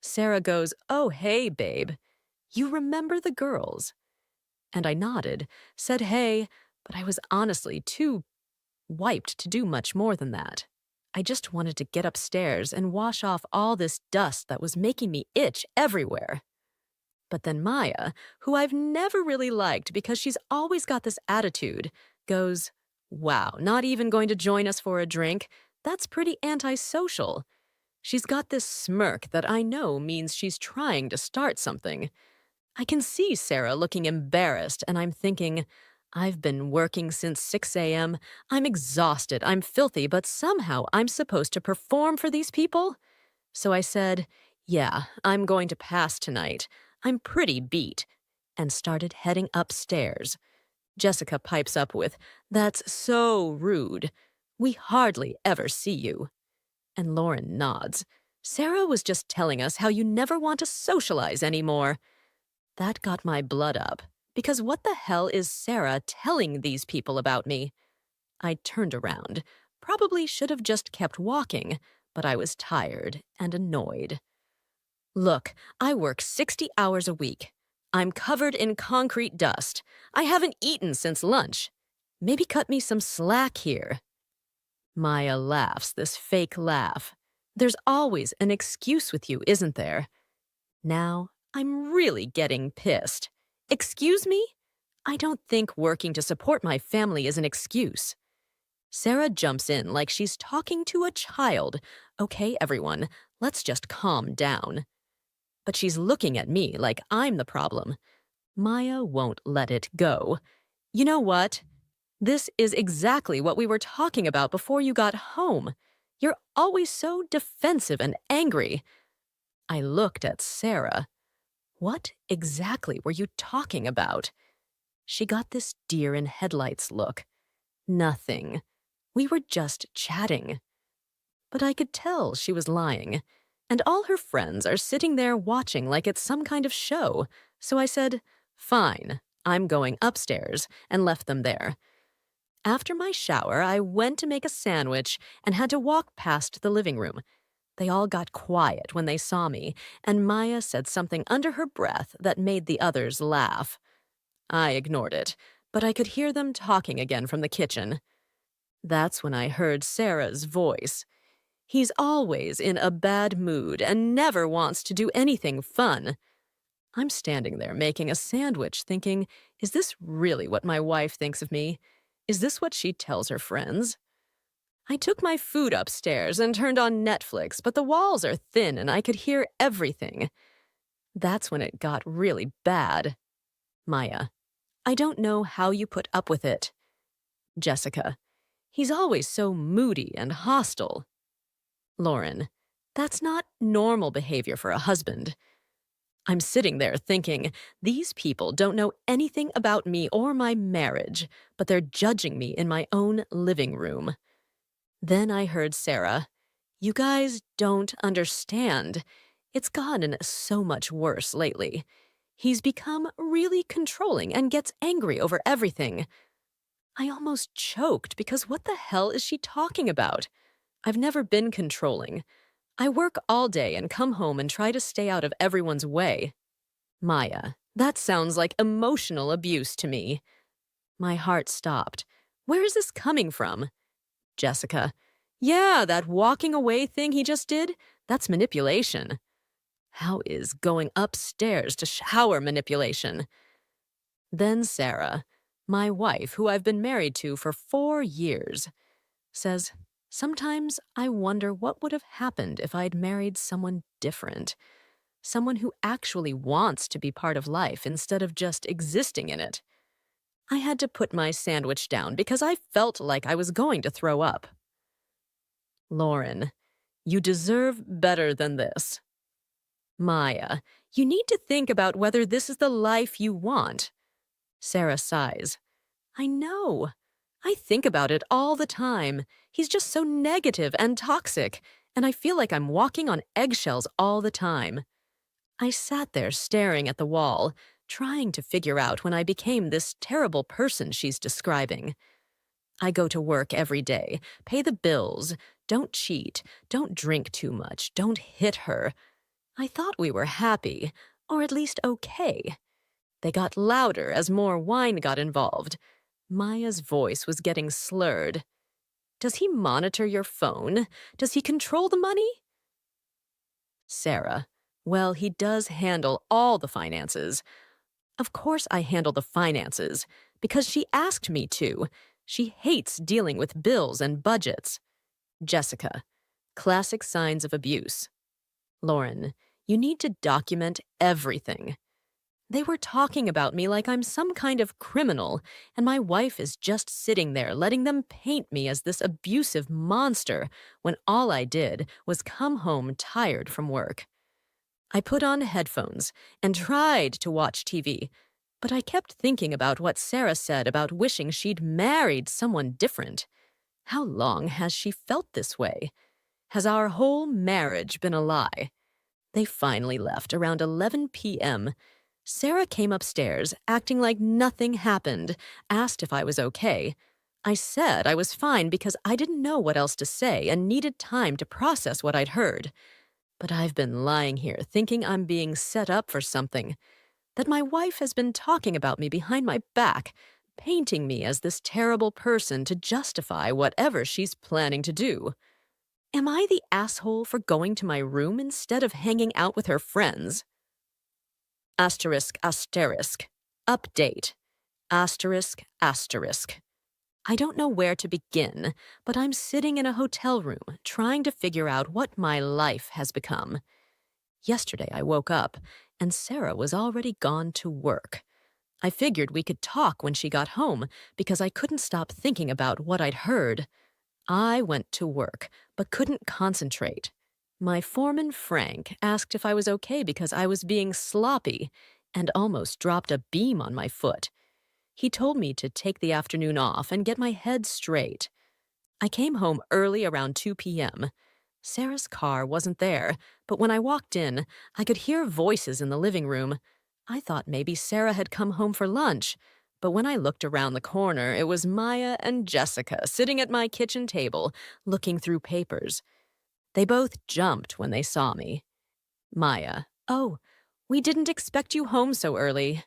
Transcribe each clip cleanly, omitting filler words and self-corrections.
Sarah goes, "Oh, hey, babe. You remember the girls?" And I nodded, said hey, but I was honestly too wiped to do much more than that. I just wanted to get upstairs and wash off all this dust that was making me itch everywhere. But then Maya, who I've never really liked because she's always got this attitude, goes, "Wow, not even going to join us for a drink? That's pretty antisocial." She's got this smirk that I know means she's trying to start something. I can see Sarah looking embarrassed, and I'm thinking, I've been working since 6 a.m. I'm exhausted, I'm filthy, but somehow I'm supposed to perform for these people? So I said, "Yeah, I'm going to pass tonight. I'm pretty beat," and started heading upstairs. Jessica pipes up with, "That's so rude. We hardly ever see you." And Lauren nods. "Sarah was just telling us how you never want to socialize anymore." That got my blood up, because what the hell is Sarah telling these people about me? I turned around. Probably should have just kept walking, but I was tired and annoyed. "Look, I work 60 hours a week. I'm covered in concrete dust. I haven't eaten since lunch. Maybe cut me some slack here." Maya laughs, this fake laugh. "There's always an excuse with you, isn't there?" Now, I'm really getting pissed. "Excuse me? I don't think working to support my family is an excuse." Sarah jumps in like she's talking to a child. "Okay, everyone, let's just calm down." But she's looking at me like I'm the problem. Maya won't let it go. "You know what? This is exactly what we were talking about before you got home. You're always so defensive and angry." I looked at Sarah. What exactly were you talking about? She got this deer in headlights look. Nothing. We were just chatting. But I could tell she was lying. And all her friends are sitting there watching like it's some kind of show. So I said, "Fine, I'm going upstairs," and left them there. After my shower, I went to make a sandwich and had to walk past the living room. They all got quiet when they saw me, and Maya said something under her breath that made the others laugh. I ignored it, but I could hear them talking again from the kitchen. That's when I heard Sarah's voice. "He's always in a bad mood and never wants to do anything fun." I'm standing there making a sandwich thinking, is this really what my wife thinks of me? Is this what she tells her friends? I took my food upstairs and turned on Netflix, but the walls are thin and I could hear everything. That's when it got really bad. Maya: "I don't know how you put up with it." Jessica: "He's always so moody and hostile." Lauren: "That's not normal behavior for a husband." I'm sitting there thinking, these people don't know anything about me or my marriage, but they're judging me in my own living room. Then I heard Sarah, "You guys don't understand. It's gotten so much worse lately. He's become really controlling and gets angry over everything." I almost choked because what the hell is she talking about? I've never been controlling. I work all day and come home and try to stay out of everyone's way. Maya: "That sounds like emotional abuse to me." My heart stopped. Where is this coming from? Jessica: "Yeah, that walking away thing he just did, that's manipulation." How is going upstairs to shower manipulation? Then Sarah, my wife, who I've been married to for 4 years, says, "Sometimes I wonder what would have happened if I'd married someone different. Someone who actually wants to be part of life instead of just existing in it." I had to put my sandwich down because I felt like I was going to throw up. Lauren: "You deserve better than this." Maya: "You need to think about whether this is the life you want." Sarah sighs. "I know. I think about it all the time. He's just so negative and toxic, and I feel like I'm walking on eggshells all the time." I sat there staring at the wall, trying to figure out when I became this terrible person she's describing. I go to work every day, pay the bills, don't cheat, don't drink too much, don't hit her. I thought we were happy, or at least okay. They got louder as more wine got involved. Maya's voice was getting slurred. Does he monitor your phone? Does he control the money? Sarah, well, he does handle all the finances. Of course I handle the finances, because she asked me to. She hates dealing with bills and budgets. Jessica, classic signs of abuse. Lauren, you need to document everything. They were talking about me like I'm some kind of criminal, and my wife is just sitting there letting them paint me as this abusive monster when all I did was come home tired from work. I put on headphones and tried to watch TV, but I kept thinking about what Sarah said about wishing she'd married someone different. How long has she felt this way? Has our whole marriage been a lie? They finally left around 11 p.m. Sarah came upstairs, acting like nothing happened, asked if I was okay. I said I was fine because I didn't know what else to say and needed time to process what I'd heard. But I've been lying here thinking I'm being set up for something, that my wife has been talking about me behind my back, painting me as this terrible person to justify whatever she's planning to do. Am I the asshole for going to my room instead of hanging out with her friends? Asterisk, asterisk. Update. Asterisk, asterisk. I don't know where to begin, but I'm sitting in a hotel room trying to figure out what my life has become. Yesterday I woke up, and Sarah was already gone to work. I figured we could talk when she got home because I couldn't stop thinking about what I'd heard. I went to work, but couldn't concentrate. My foreman, Frank, asked if I was okay because I was being sloppy and almost dropped a beam on my foot. He told me to take the afternoon off and get my head straight. I came home early around 2 p.m. Sarah's car wasn't there, but when I walked in, I could hear voices in the living room. I thought maybe Sarah had come home for lunch, but when I looked around the corner, it was Maya and Jessica sitting at my kitchen table, looking through papers. They both jumped when they saw me. Maya, oh, we didn't expect you home so early.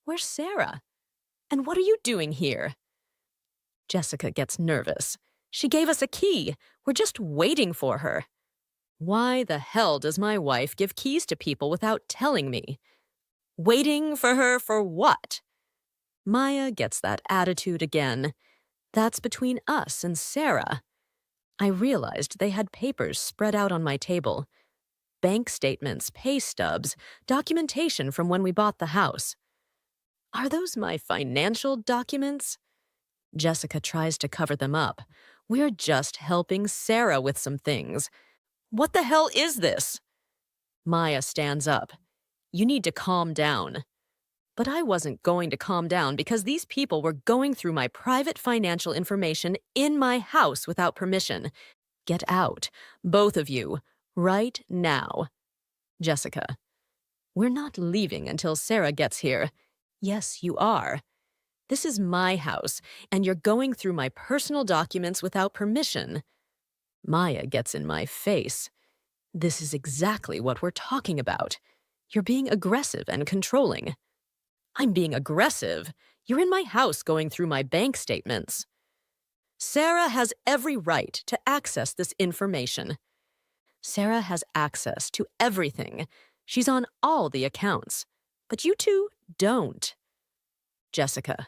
Where's Sarah? And what are you doing here? Jessica gets nervous. She gave us a key. We're just waiting for her. Why the hell does my wife give keys to people without telling me? Waiting for her for what? Maya gets that attitude again. That's between us and Sarah. I realized they had papers spread out on my table. Bank statements, pay stubs, documentation from when we bought the house. Are those my financial documents? Jessica tries to cover them up. We're just helping Sarah with some things. What the hell is this? Maya stands up. You need to calm down. But I wasn't going to calm down because these people were going through my private financial information in my house without permission. Get out, both of you, right now. Jessica, we're not leaving until Sarah gets here. Yes, you are. This is my house, and you're going through my personal documents without permission. Maya gets in my face. This is exactly what we're talking about. You're being aggressive and controlling. I'm being aggressive. You're in my house going through my bank statements. Sarah has every right to access this information. Sarah has access to everything. She's on all the accounts. But you two don't. Jessica,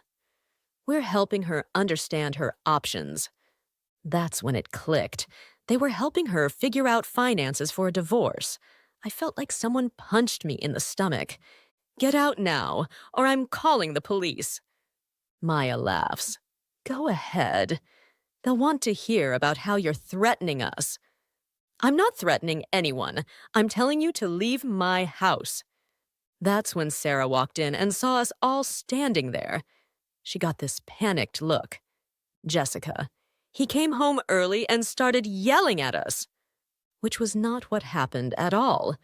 we're helping her understand her options. That's when it clicked. They were helping her figure out finances for a divorce. I felt like someone punched me in the stomach. Get out now, or I'm calling the police. Maya laughs. Go ahead. They'll want to hear about how you're threatening us. I'm not threatening anyone. I'm telling you to leave my house. That's when Sarah walked in and saw us all standing there. She got this panicked look. Jessica, he came home early and started yelling at us. Which was not what happened at all.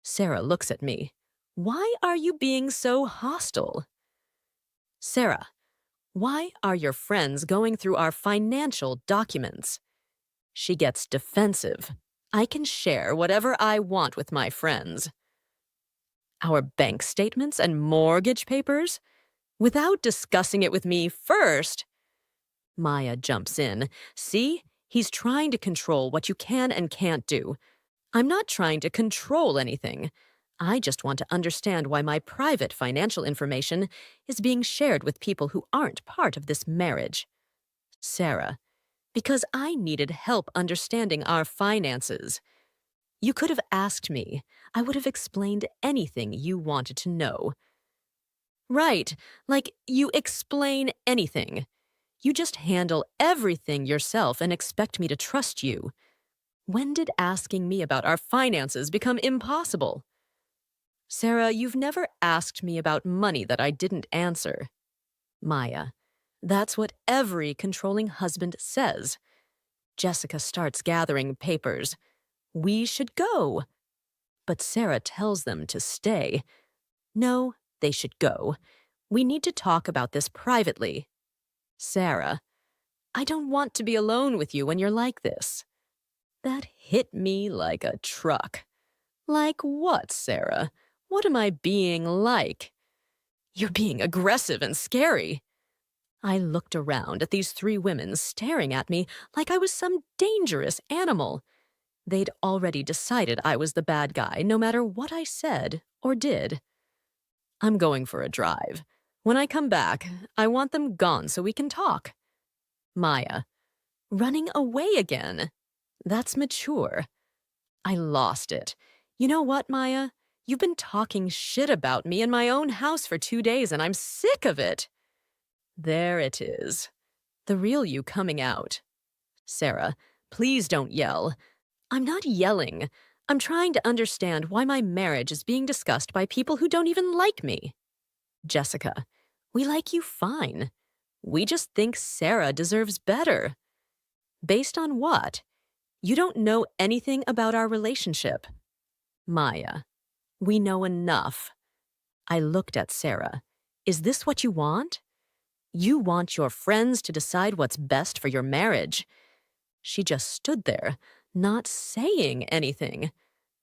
Sarah looks at me. Why are you being so hostile? Sarah, why are your friends going through our financial documents? She gets defensive. I can share whatever I want with my friends. Our bank statements and mortgage papers? Without discussing it with me first. Maya jumps in. See? He's trying to control what you can and can't do. I'm not trying to control anything. I just want to understand why my private financial information is being shared with people who aren't part of this marriage. Sarah, because I needed help understanding our finances. You could have asked me. I would have explained anything you wanted to know. Right, like you explain anything. You just handle everything yourself and expect me to trust you. When did asking me about our finances become impossible? Sarah, you've never asked me about money that I didn't answer. Maya, that's what every controlling husband says. Jessica starts gathering papers. We should go. But Sarah tells them to stay. No, they should go. We need to talk about this privately. Sarah, I don't want to be alone with you when you're like this. That hit me like a truck. Like what, Sarah? What am I being like? You're being aggressive and scary. I looked around at these three women staring at me like I was some dangerous animal. They'd already decided I was the bad guy, no matter what I said or did. I'm going for a drive. When I come back, I want them gone so we can talk. Maya, running away again. That's mature. I lost it. You know what, Maya? You've been talking shit about me in my own house for 2 days, and I'm sick of it. There it is. The real you coming out. Sarah, please don't yell. I'm not yelling. I'm trying to understand why my marriage is being discussed by people who don't even like me. Jessica, we like you fine. We just think Sarah deserves better. Based on what? You don't know anything about our relationship. Maya, we know enough. I looked at Sarah. Is this what you want? You want your friends to decide what's best for your marriage. She just stood there, not saying anything.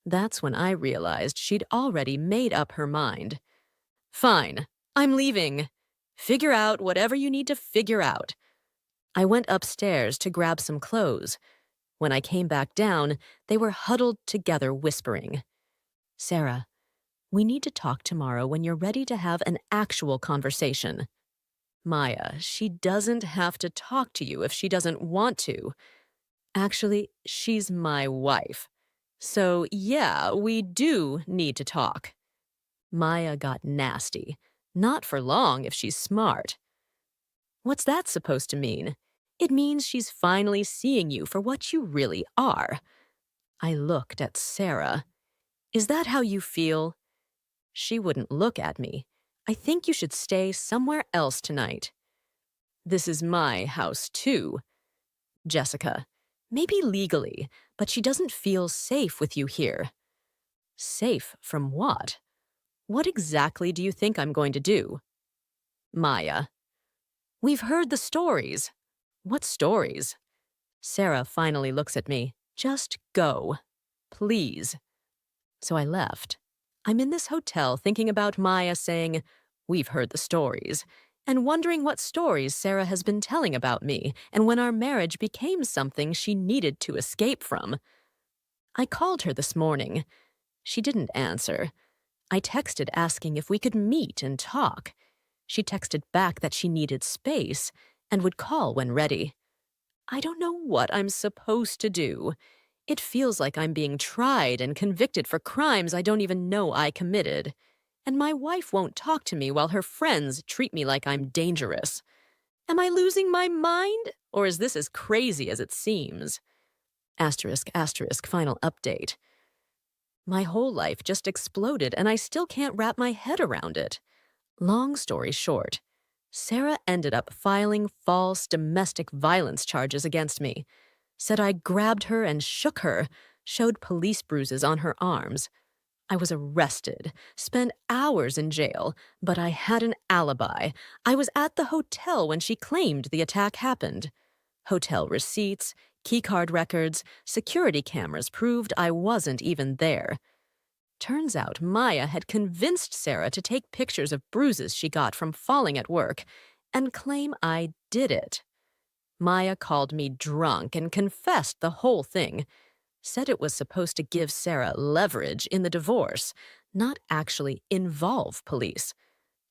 That's when I realized she'd already made up her mind. Fine, I'm leaving. Figure out whatever you need to figure out. I went upstairs to grab some clothes. When I came back down, they were huddled together whispering. Sarah, we need to talk tomorrow when you're ready to have an actual conversation. Maya, she doesn't have to talk to you if she doesn't want to. Actually, she's my wife. So, yeah, we do need to talk. Maya got nasty. Not for long if she's smart. What's that supposed to mean? It means she's finally seeing you for what you really are. I looked at Sarah. Is that how you feel? She wouldn't look at me. I think you should stay somewhere else tonight. This is my house, too. Jessica, maybe legally, but she doesn't feel safe with you here. Safe from what? What exactly do you think I'm going to do? Maya, we've heard the stories. What stories? Sarah finally looks at me. Just go. Please. So I left. I'm in this hotel thinking about Maya saying, we've heard the stories, and wondering what stories Sarah has been telling about me and when our marriage became something she needed to escape from. I called her this morning. She didn't answer. I texted asking if we could meet and talk. She texted back that she needed space and would call when ready. I don't know what I'm supposed to do. It feels like I'm being tried and convicted for crimes I don't even know I committed. And my wife won't talk to me while her friends treat me like I'm dangerous. Am I losing my mind? Or is this as crazy as it seems? Asterisk, asterisk, final update. My whole life just exploded and I still can't wrap my head around it. Long story short, Sarah ended up filing false domestic violence charges against me. Said I grabbed her and shook her, showed police bruises on her arms. I was arrested, spent hours in jail, but I had an alibi. I was at the hotel when she claimed the attack happened. Hotel receipts, Keycard records, security cameras proved I wasn't even there. Turns out Maya had convinced Sarah to take pictures of bruises she got from falling at work and claim I did it. Maya called me drunk and confessed the whole thing. Said it was supposed to give Sarah leverage in the divorce, not actually involve police.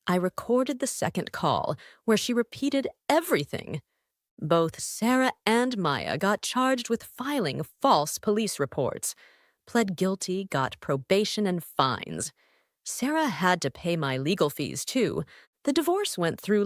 I recorded the second call, where she repeated everything. Both Sarah and Maya got charged with filing false police reports. Pled guilty, got probation and fines. Sarah had to pay my legal fees, too. The divorce went through